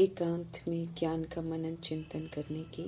एकांत में ज्ञान का मनन चिंतन करने की,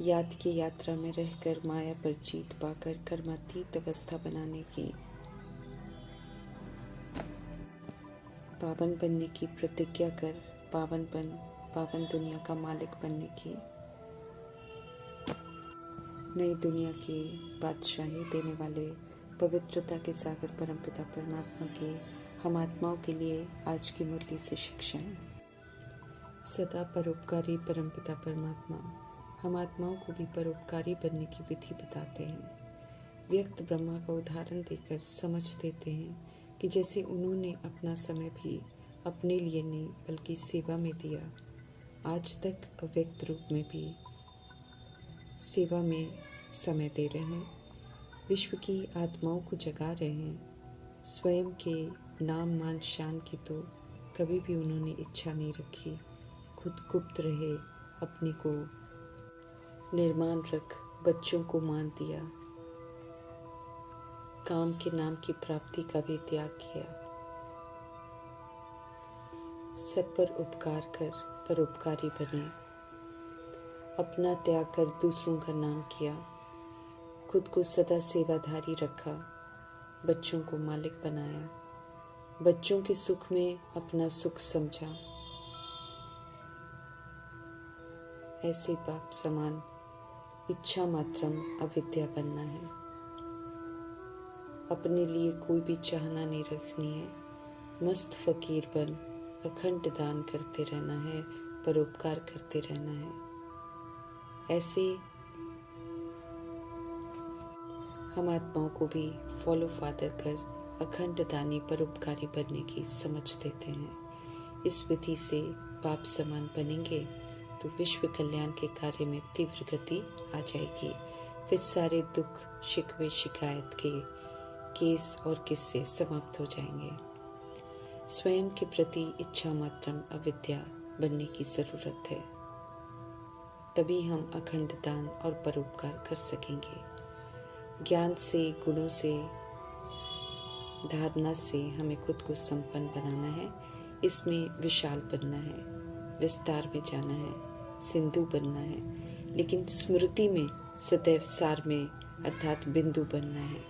याद की यात्रा में रहकर माया पर जीत पाकर कर्मातीत अवस्था बनाने की, पावन बनने की प्रतिज्ञा कर पावन दुनिया का मालिक बनने की, नई दुनिया की बादशाही देने वाले पवित्रता के सागर परमपिता परमात्मा की हम आत्माओं के लिए आज की मुरली से शिक्षाएं। सदा परोपकारी परमपिता परमात्मा हम आत्माओं को भी परोपकारी बनने की विधि बताते हैं। व्यक्त ब्रह्मा का उदाहरण देकर समझ देते हैं कि जैसे उन्होंने अपना समय भी अपने लिए नहीं बल्कि सेवा में दिया, आज तक अव्यक्त रूप में भी सेवा में समय दे रहे हैं, विश्व की आत्माओं को जगा रहे हैं। स्वयं के नाम मान शान की तो कभी भी उन्होंने इच्छा नहीं रखी, खुद गुप्त रहे, अपने को निर्माण रख बच्चों को मान दिया, काम के नाम की प्राप्ति का भी त्याग किया, सब पर उपकार कर परोपकारी बने, अपना त्याग कर दूसरों का नाम किया, खुद को सदा सेवाधारी रखा, बच्चों को मालिक बनाया, बच्चों के सुख में अपना सुख समझा। ऐसे बाप समान इच्छा मात्रम अविद्या बनना है। अपने लिए कोई भी चाहना नहीं रखनी है, मस्त फकीर बन अखंड दान करते रहना है, परोपकार करते रहना है। ऐसे हम आत्माओं को भी फॉलो फादर कर अखंड दानी परोपकारी बनने की समझ देते हैं। इस विधि से बाप समान बनेंगे तो विश्व कल्याण के कार्य में तीव्र गति आ जाएगी। फिर सारे दुख शिकवे शिकायत के केस और किस्से समाप्त हो जाएंगे। स्वयं के प्रति इच्छा मात्रम अविद्या बनने की जरूरत है, तभी हम अखंड दान और परोपकार कर सकेंगे। ज्ञान से, गुणों से, धारणा से हमें खुद को संपन्न बनाना है। इसमें विशाल बनना है, विस्तार में जाना है, सिंधु बनना है, लेकिन स्मृति में सदैव सार में अर्थात बिंदु बनना है।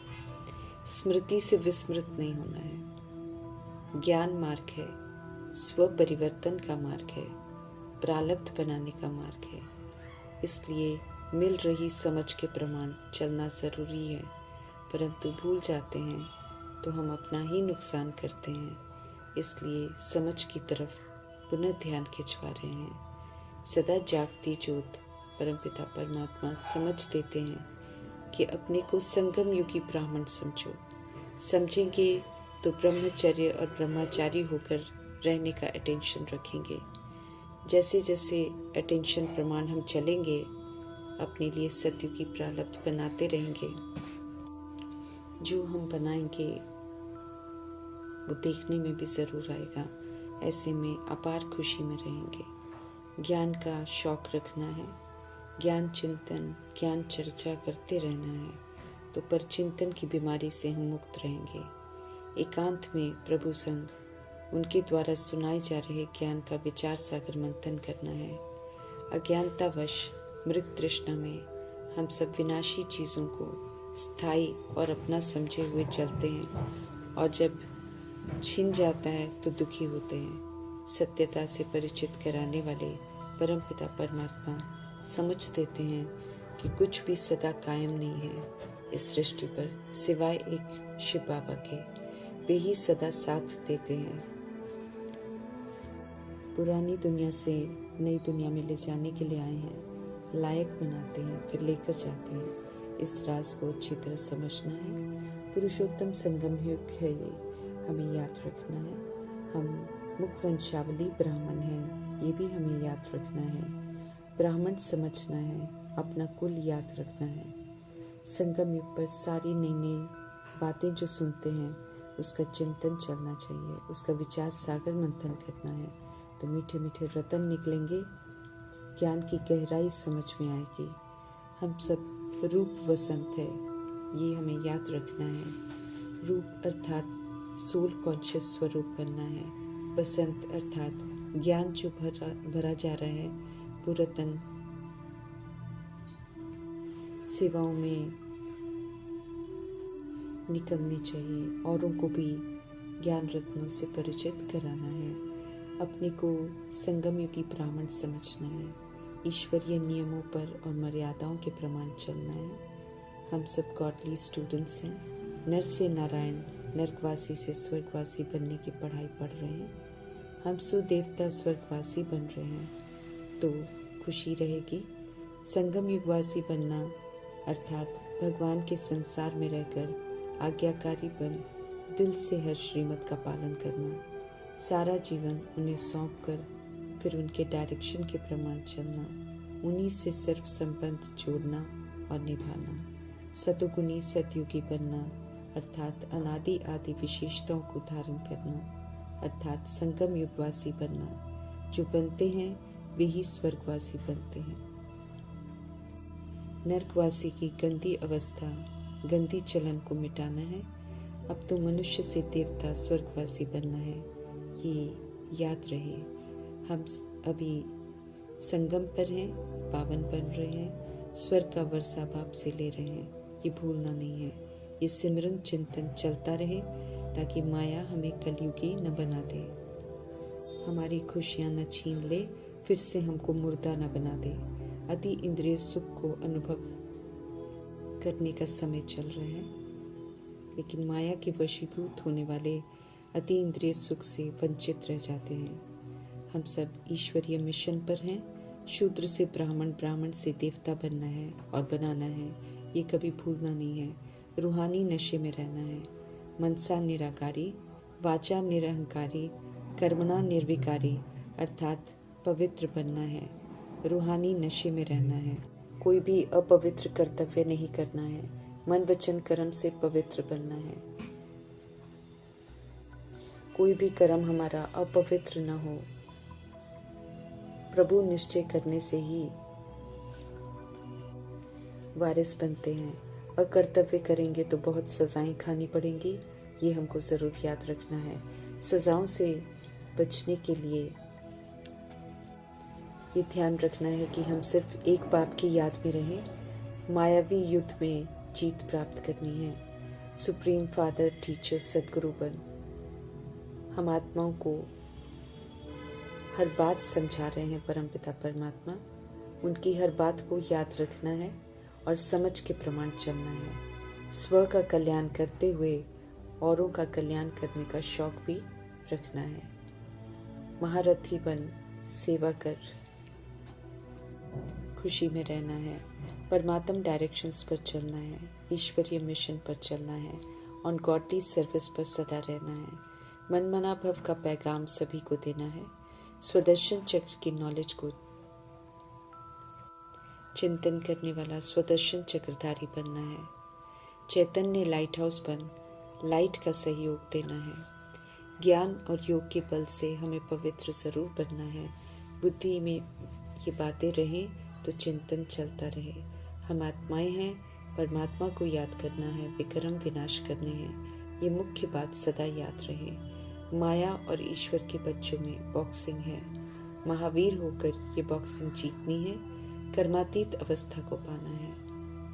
स्मृति से विस्मृत नहीं होना है। ज्ञान मार्ग है, स्व परिवर्तन का मार्ग है, प्रारब्ध बनाने का मार्ग है। इसलिए मिल रही समझ के प्रमाण चलना जरूरी है, परंतु भूल जाते हैं तो हम अपना ही नुकसान करते हैं। इसलिए समझ की तरफ पुनः ध्यान खिंचवा रहे हैं। सदा जागती ज्योत परमपिता परमात्मा समझ देते हैं कि अपने को संगम युगी ब्राह्मण समझो। समझेंगे तो ब्रह्मचर्य और ब्रह्मचारी होकर रहने का अटेंशन रखेंगे। जैसे जैसे अटेंशन प्रमाण हम चलेंगे, अपने लिए सतयुगी प्रारब्ध बनाते रहेंगे। जो हम बनाएंगे वो देखने में भी जरूर आएगा। ऐसे में अपार खुशी में रहेंगे। ज्ञान का शौक रखना है, ज्ञान चिंतन, ज्ञान चर्चा करते रहना है, तो पर चिंतन की बीमारी से हम मुक्त रहेंगे। एकांत में प्रभु संग, उनके द्वारा सुनाए जा रहे ज्ञान का विचार सागर मंथन करना है। अज्ञानतावश मृग तृष्णा में हम सब विनाशी चीज़ों को स्थायी और अपना समझे हुए चलते हैं, और जब छिन जाता है तो दुखी होते हैं। सत्यता से परिचित कराने वाले परमपिता परमात्मा समझ देते हैं कि कुछ भी सदा कायम नहीं है इस सृष्टि पर, सिवाय एक शिव बाबा के। वे ही सदा साथ देते हैं। पुरानी दुनिया से नई दुनिया में ले जाने के लिए आए हैं, लायक बनाते हैं, फिर लेकर जाते हैं। इस राज को अच्छी तरह समझना है। पुरुषोत्तम संगम युग है ये, हमें याद रखना है। हम मुख वंशावली ब्राह्मण हैं, ये भी हमें याद रखना है। ब्राह्मण समझना है, अपना कुल याद रखना है। संगम युग पर सारी नई नई बातें जो सुनते हैं उसका चिंतन चलना चाहिए, उसका विचार सागर मंथन करना है, तो मीठे मीठे रतन निकलेंगे, ज्ञान की गहराई समझ में आएगी। हम सब रूप वसंत है, ये हमें याद रखना है। रूप अर्थात सोल कॉन्शियस स्वरूप बनना है, वसंत अर्थात ज्ञान जो भरा जा रहा है वो रतन सेवाओं में निकलने चाहिए। औरों को भी ज्ञान रत्नों से परिचित कराना है। अपने को संगम युगी ब्राह्मण समझना है। ईश्वरीय नियमों पर और मर्यादाओं के प्रमाण चलना है। हम सब गॉडली स्टूडेंट्स हैं। नर से नारायण, नरकवासी से स्वर्गवासी बनने की पढ़ाई पढ़ रहे हैं। हम सुदेवता स्वर्गवासी बन रहे हैं तो खुशी रहेगी। संगम युगवासी बनना अर्थात भगवान के संसार में रहकर आज्ञाकारी बन दिल से हर श्रीमत का पालन करना, सारा जीवन उन्हें सौंप कर फिर उनके डायरेक्शन के प्रमाण चलना, उन्हीं से सर्व संबंध जोड़ना और निभाना, सतुगुणी सतयुगी बनना अर्थात अनादि आदि विशेषताओं को धारण करना अर्थात संगम युगवासी बनना। जो बनते हैं वे ही स्वर्गवासी बनते हैं। नरकवासी की गंदी अवस्था, गंदी चलन को मिटाना है। अब तो मनुष्य से देवता स्वर्गवासी बनना है, ये याद रहे। हम अभी संगम पर हैं, पावन बन रहे हैं, स्वर्ग का वर्षा बाप से ले रहे हैं, ये भूलना नहीं है। ये सिमरन चिंतन चलता रहे ताकि माया हमें कलयुगी न बना दे, हमारी खुशियाँ न छीन ले, फिर से हमको मुर्दा न बना दे। अति इंद्रिय सुख को अनुभव करने का समय चल रहा है, लेकिन माया के वशीभूत होने वाले अति इंद्रिय सुख से वंचित रह जाते हैं। हम सब ईश्वरीय मिशन पर हैं। शूद्र से ब्राह्मण, ब्राह्मण से देवता बनना है और बनाना है, ये कभी भूलना नहीं है। रूहानी नशे में रहना है। मनसा निराकारी, वाचा निरहंकारी, कर्मणा निर्विकारी अर्थात पवित्र बनना है। रूहानी नशे में रहना है। कोई भी अपवित्र कर्तव्य नहीं करना है। मन वचन कर्म से पवित्र बनना है। कोई भी कर्म हमारा अपवित्र न हो। प्रभु निश्चय करने से ही वारिस बनते हैं। अकर्तव्य करेंगे तो बहुत सजाएं खानी पड़ेंगी, ये हमको जरूर याद रखना है। सजाओं से बचने के लिए ये ध्यान रखना है कि हम सिर्फ एक बाप की याद में रहें। मायावी युद्ध में जीत प्राप्त करनी है। सुप्रीम फादर, टीचर, सदगुरु बन हम आत्माओं को हर बात समझा रहे हैं। परमपिता परमात्मा, उनकी हर बात को याद रखना है और समझ के प्रमाण चलना है। स्व का कल्याण करते हुए औरों का कल्याण करने का शौक भी रखना है। महारथी बन सेवा कर खुशी में रहना है। परमात्म डायरेक्शंस पर चलना है। ईश्वरीय मिशन पर चलना है। ऑन गॉडली सर्विस पर सदा रहना है। मनमना भव का पैगाम सभी को देना है। स्वदर्शन चक्र की नॉलेज को चिंतन करने वाला स्वदर्शन चक्रधारी बनना है। चैतन्य लाइट हाउस बन लाइट का सहयोग देना है। ज्ञान और योग के बल से हमें पवित्र जरूर बनना है। बुद्धि में ये बातें रहें तो चिंतन चलता रहे। हम आत्माएं हैं, परमात्मा को याद करना है, विक्रम विनाश करने हैं, ये मुख्य बात सदा याद रहे। माया और ईश्वर के बच्चों में बॉक्सिंग है। महावीर होकर ये बॉक्सिंग जीतनी है। कर्मातीत अवस्था को पाना है।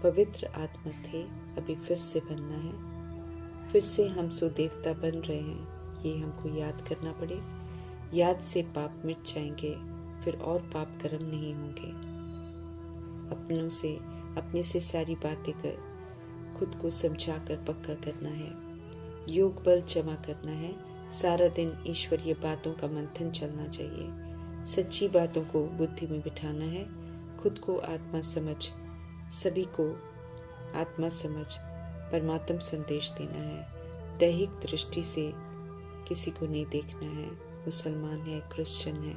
पवित्र आत्मा थे, अभी फिर से बनना है। फिर से हम सुदेवता बन रहे हैं, ये हमको याद करना पड़े। याद से पाप मिट जाएंगे, फिर और पाप कर्म नहीं होंगे। अपने से सारी बातें कर खुद को समझा कर पक्का करना है। योग बल जमा करना है। सारा दिन ईश्वरीय बातों का मंथन चलना चाहिए। सच्ची बातों को बुद्धि में बिठाना है। खुद को आत्मा समझ, सभी को आत्मा समझ परमात्म संदेश देना है। दैहिक दृष्टि से किसी को नहीं देखना है। मुसलमान है, क्रिश्चियन है,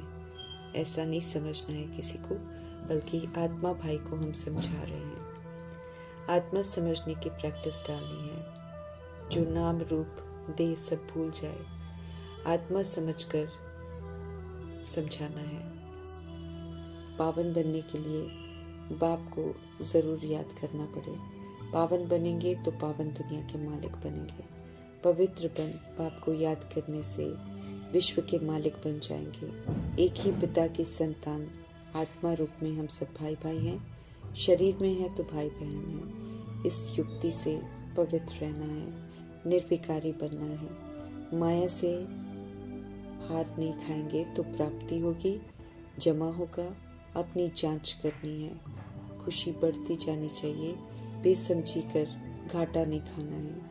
ऐसा नहीं समझना है किसी को, बल्कि आत्मा भाई को हम समझा रहे हैं। आत्मा समझने की प्रैक्टिस डालनी है। जो नाम रूप देह सब भूल जाए, आत्मा समझकर समझाना है। पावन बनने के लिए बाप को जरूर याद करना पड़े। पावन बनेंगे तो पावन दुनिया के मालिक बनेंगे। पवित्र बन बाप को याद करने से विश्व के मालिक बन जाएंगे। एक ही पिता की संतान, आत्मा रूप में हम सब भाई भाई हैं। शरीर में है तो भाई बहन है। इस युक्ति से पवित्र रहना है, निर्विकारी बनना है। माया से हार नहीं खाएंगे तो प्राप्ति होगी, जमा होगा। अपनी जांच करनी है, खुशी बढ़ती जानी चाहिए। बेसमझी कर घाटा नहीं खाना है।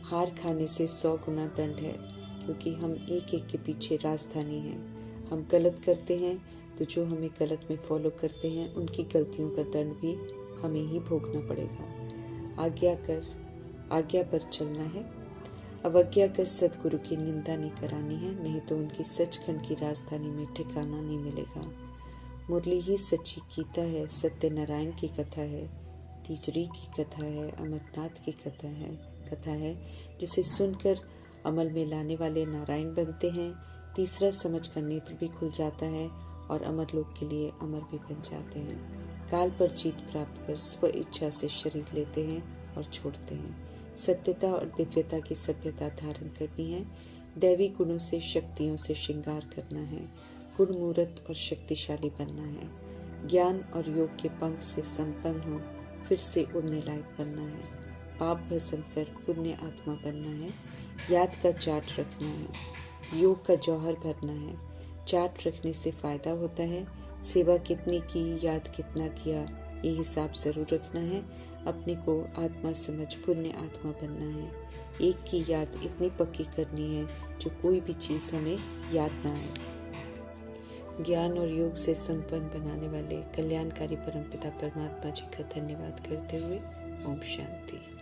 हार खाने से 100 गुना दंड है, क्योंकि हम एक एक के पीछे राजधानी हैं। हम गलत करते हैं तो जो हमें गलत में फॉलो करते हैं उनकी गलतियों का दंड भी हमें ही भोगना पड़ेगा। आज्ञा पर चलना है। अवज्ञा कर सदगुरु की निंदा नहीं करानी है, नहीं तो उनकी सचखंड की राजधानी में ठिकाना नहीं मिलेगा। मुरली ही सच्ची गीता है, सत्यनारायण की कथा है, तीजरी की कथा है, अमरनाथ की कथा है जिसे सुनकर अमल में लाने वाले नारायण बनते हैं। तीसरा समझ का नेत्र भी खुल जाता है और अमर लोक के लिए अमर भी बन जाते हैं। काल पर जीत प्राप्त कर स्व इच्छा से शरीर लेते हैं और छोड़ते हैं। सत्यता और दिव्यता की सभ्यता धारण करनी है। दैवी गुणों से, शक्तियों से श्रृंगार करना है। गुण मूर्त और शक्तिशाली बनना है। ज्ञान और योग के पंख से संपन्न हो, फिर से उड़ने लायक बनना है। पाप भस्म कर पुण्य आत्मा बनना है। याद का चार्ट रखना है। योग का जौहर भरना है। चार्ट रखने से फायदा होता है। सेवा कितनी की, याद कितना किया, ये हिसाब जरूर रखना है। अपने को आत्मा समझ पुण्य आत्मा बनना है। एक की याद इतनी पक्की करनी है जो कोई भी चीज हमें याद ना आए। ज्ञान और योग से संपन्न बनाने वाले कल्याणकारी परमपिता परमात्मा जी का धन्यवाद करते हुए ओम शांति।